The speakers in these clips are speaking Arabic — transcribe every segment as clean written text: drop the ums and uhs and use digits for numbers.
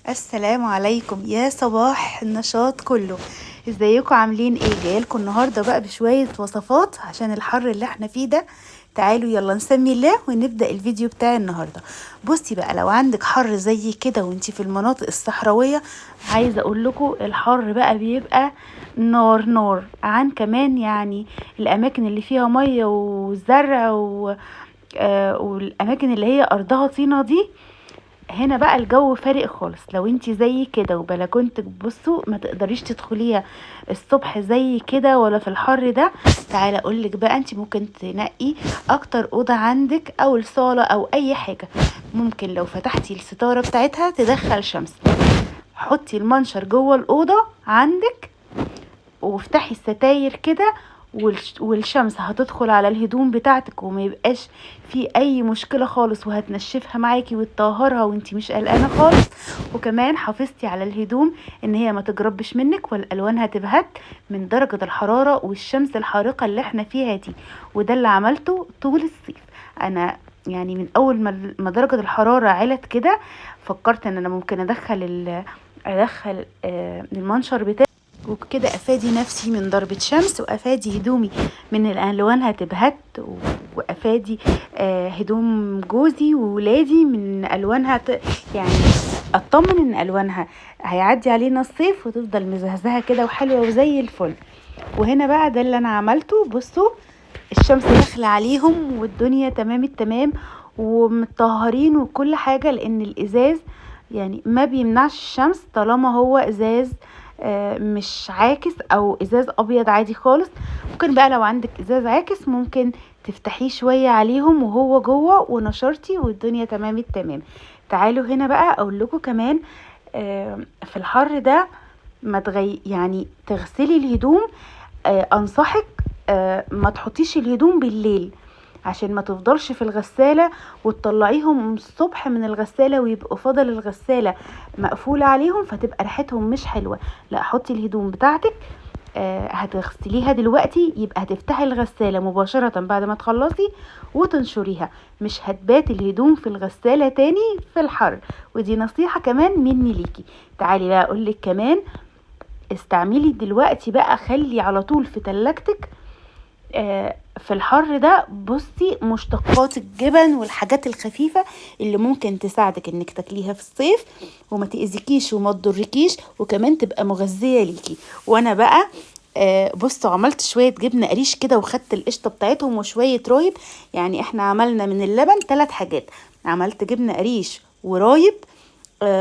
السلام عليكم يا صباح النشاط كله. ازيكم عاملين ايه؟ جايلكم النهارده بقى بشويه وصفات عشان الحر اللي احنا فيه ده. تعالوا يلا نسمي الله ونبدا الفيديو بتاع النهارده. بصي بقى، لو عندك حر زي كده وانتي في المناطق الصحراويه، عايزه اقول لكم الحر بقى بيبقى نار نار عن كمان، يعني الاماكن اللي فيها ميه وزرع والاماكن اللي هي ارضها طينه دي. هنا بقى الجو فارق خالص. لو انتي زي كده وبلكونتك بصوا ما تقدريش تدخليها الصبح زي كده ولا في الحر ده، تعالى اقولك بقى انتي ممكن تنقي اكتر اوضه عندك او الصاله او اي حاجه. ممكن لو فتحتي الستاره بتاعتها تدخل شمس، حطي المنشر جوه الاوضه عندك وافتحي الستاير كده، والشمس هتدخل على الهدوم بتاعتك وما يبقاش في اي مشكله خالص، وهتنشفها معاكي وتطهرها وانتي مش قلقانه خالص. وكمان حافظتي على الهدوم ان هي ما تجربش منك والالوان هتبهت من درجه الحراره والشمس الحارقه اللي احنا فيها دي. وده اللي عملته طول الصيف. انا يعني من اول ما درجه الحراره علت كده فكرت ان انا ممكن ادخل المنشر بتاعي، وبكده افادي نفسي من ضربة شمس، وافادي هدومي من الالوان هتبهت، وافادي هدوم جوزي وولادي من الوانها يعني اطمن ان الوانها هيعدي علينا الصيف وتفضل مزهزهه كده وحلوه وزي الفل. وهنا بقى ده اللي انا عملته. بصوا الشمس داخله عليهم والدنيا تمام التمام ومتطهرين وكل حاجه، لان الازاز يعني ما بيمنعش الشمس طالما هو ازاز مش عاكس او ازاز ابيض عادي خالص. ممكن بقى لو عندك ازاز عاكس ممكن تفتحيه شوية عليهم وهو جوه ونشرتي والدنيا تمام التمام. تعالوا هنا بقى اقول لكم كمان في الحر ده ما يعني تغسلي الهدوم. انصحك ما تحطيش الهدوم بالليل عشان ما تفضلش في الغسالة وتطلعيهم الصبح من الغسالة ويبقوا فضل الغسالة مقفولة عليهم فتبقى ريحتهم مش حلوة. لا، حطي الهدوم بتاعتك هتغسليها دلوقتي، يبقى هتفتحي الغسالة مباشرة بعد ما تخلصي وتنشريها، مش هتبات الهدوم في الغسالة تاني في الحر. ودي نصيحة كمان مني ليكي. تعالي بقى اقولك كمان، استعملي دلوقتي بقى، خلي على طول في تلاجتك في الحر ده بصي مشتقات الجبن والحاجات الخفيفة اللي ممكن تساعدك انك تاكليها في الصيف وما تأذيكيش وما تضركيش وكمان تبقى مغذية ليكي. وانا بقى بصوا عملت شوية جبنة قريش كده وخدت القشطة بتاعتهم وشوية رايب. يعني احنا عملنا من اللبن 3 حاجات، عملت جبنة قريش ورايب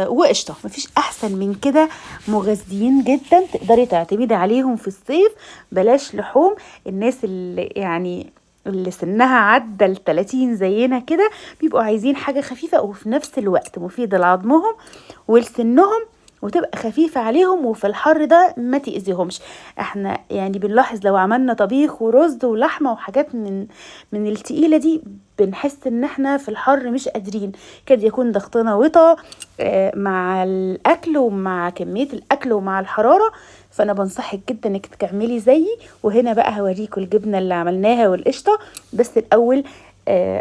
وقشطه. مفيش احسن من كده، مغذيين جدا تقدري تعتمدي عليهم في الصيف. بلاش لحوم. الناس اللي سنها عدى ال30 زينا كده بيبقوا عايزين حاجه خفيفه وفي نفس الوقت مفيده لعظمهم ولسنهم وتبقى خفيفة عليهم وفي الحر ده ما تأذيهمش. احنا يعني بنلاحظ لو عملنا طبيخ ورز ولحمة وحاجات من التقيلة دي بنحس ان احنا في الحر مش قادرين، كاد يكون ضغطنا وطى مع الاكل ومع كمية الاكل ومع الحرارة. فانا بنصحك جدا انك تعملي زيي. وهنا بقى هوريكم الجبنة اللي عملناها والقشطة. بس الاول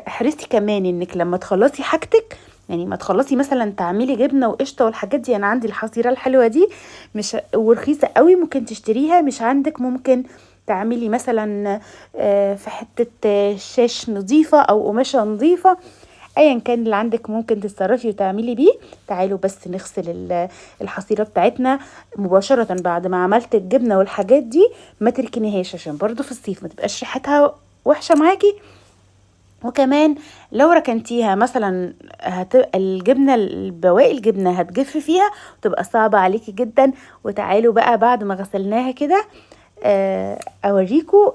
احرصي كمان انك لما تخلصي حاجتك، يعني ما تخلصي مثلا تعملي جبنه وقشطه والحاجات دي. انا عندي الحصيره الحلوه دي مش ورخيصه قوي، ممكن تشتريها. مش عندك ممكن تعملي مثلا في حته شاش نظيفه او قماشه نظيفه، ايا كان اللي عندك ممكن تتصرفي وتعملي بيه. تعالوا بس نغسل الحصيره بتاعتنا مباشره بعد ما عملت الجبنه والحاجات دي. ما تركنيهاش عشان برضو في الصيف ما تبقاش ريحتها وحشه معاكي. وكمان لو ركنتيها مثلا هتبقى بواقي الجبنه هتجف فيها وتبقى صعبه عليكي جدا. وتعالوا بقى بعد ما غسلناها كده اوريكم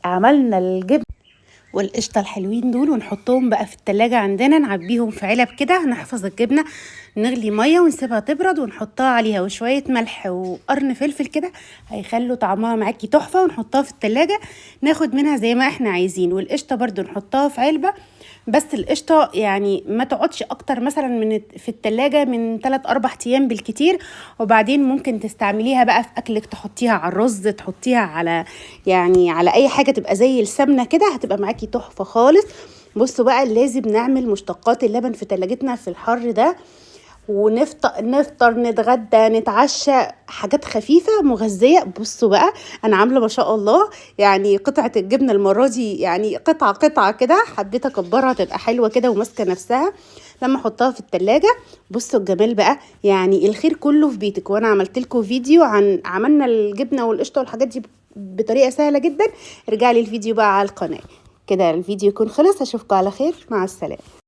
عملنا الجبنه والقشطه الحلوين دول ونحطهم بقى في التلاجة عندنا، نعبيهم في علب كده، نحفظ الجبنه، نغلي ميه ونسيبها تبرد ونحطها عليها وشويه ملح وقرن فلفل كده هيخلوا طعمها معاكي تحفه. ونحطها في التلاجة ناخد منها زي ما احنا عايزين. والقشطه برضو نحطها في علبه، بس القشطه يعني ما تقعدش اكتر مثلا في التلاجة من 3-4 ايام بالكتير. وبعدين ممكن تستعمليها بقى في اكلك، تحطيها على الرز، تحطيها على اي حاجه تبقى زي السمنه كده، هتبقى معاكي تحفه خالص. بصوا بقى لازم نعمل مشتقات اللبن في تلاجتنا في الحر ده. نفطر نتغدى نتعشى، حاجات خفيفة مغذية. بصوا بقى انا عاملة ما شاء الله يعني قطعة الجبنة المرة دي يعني قطعة كده، حبيت اكبرها تبقى حلوة كده وماسكة نفسها لما احطها في التلاجة. بصوا الجمال بقى، يعني الخير كله في بيتك. وانا عملت لكم فيديو عن عملنا الجبنة والقشطة والحاجات دي بطريقة سهلة جدا، ارجع لي الفيديو بقى على القناة. كده الفيديو يكون خلص، اشوفكم على خير، مع السلامة.